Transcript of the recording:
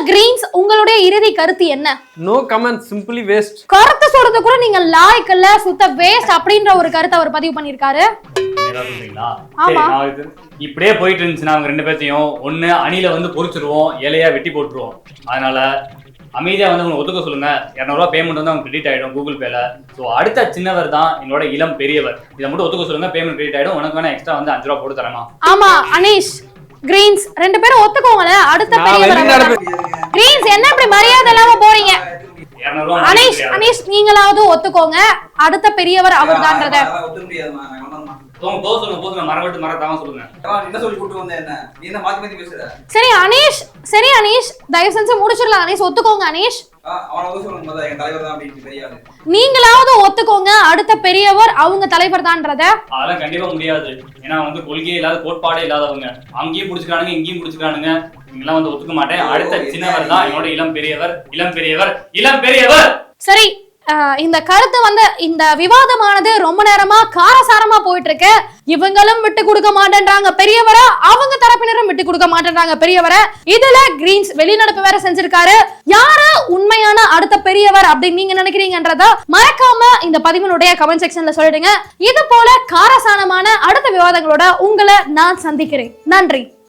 Green's உங்களுடைய இறுதி கருத்து என்ன? No comment, simply waste. கருத்து சொல்றது கூட நீங்க லாய்க்கல்ல, சுத்த வேஸ்ட் அப்படின்ற ஒரு கருத்தை அவர் பதிவு பண்ணிருக்காரு. இப்படியே போயிட்டு இருந்துச்சுன்னா அவங்க ரெண்டு பேர்த்தையும் ஒண்ணு அணில வந்து பொறிச்சிருவோம், இலையா வெட்டி போட்டுருவோம். அதனால அமைதியா வந்து அவங்க ஒத்துக்க சொல்லுங்க. 200 ரூபாய் பேமெண்ட் வந்து அவங்க கிரெடிட் ஆயிடும் கூகுள் பேல. ஸோ அடுத்த சின்னவர் தான் என்னோட இளம் பெரியவர். இதை மட்டும் ஒத்துக்க சொல்லுங்க, பேமெண்ட் கிரெடிட் ஆயிடும். உனக்கு வேணா எக்ஸ்ட்ரா வந்து 5 ரூபா போட்டு தரமா? ஆமா அனீஷ், கிரீன்ஸ் ரெண்டு பேரும் ஒத்துக்கோங்களே. அடுத்த பெரியவர் கிரீன்ஸ் என்ன இப்படி மரியாதை இல்லாம போறீங்க? அனீஷ் அனீஷ் நீங்களாவது ஒத்துக்கோங்க, அடுத்த பெரியவர் அவர் தான்றத. சரி அனீஷ், சரி அனீஷ், தயவு செஞ்சு முடிச்சிடலாம். அனீஷ் ஒத்துக்கோங்க. அனீஷ் நீங்களாவது ஒத்துக்கோங்க, அடுத்த பெரியவர் அவங்க தலைவர் தான்றத. அதெல்லாம் கண்டிப்பா முடியாது. ஏன்னா வந்து கொள்கையே இல்லாத, கோட்பாடே இல்லாதவங்க. அங்கேயும் புடிச்சுக்கானுங்க, இங்கேயும் புடிச்சுக்கானுங்க. நீங்களாம் வந்து ஒத்துக்க மாட்டேன். அடுத்த சின்னவர் தான் என்னோட இளம் பெரியவர், இளம் பெரியவர், இளம் பெரியவர். சரி, இந்த கருத்து வந்து இந்த விவாதமானது ரொம்ப நேரமா காரசாரமா போயிட்டு இருக்கு. இவங்களும் விட்டு கொடுக்க மாட்டேன்றாங்க பெரியவரை, அவங்க தரப்பினரும் விட்டு கொடுக்க மாட்டேன்றாங்க பெரியவரை. இதுல கிரீன்ஸ் வெளிநடப்பு வேற செஞ்சிருக்காரு. யாரு உண்மையான அடுத்த பெரியவர் அப்படின்னு நீங்க நினைக்கிறீங்கன்றத மறக்காம இந்த பதிவினுடைய கமெண்ட் செக்ஷன்ல சொல்லிடுங்க. இது போல காரசாரமான அடுத்த விவாதங்களோட உங்களை நான் சந்திக்கிறேன். நன்றி.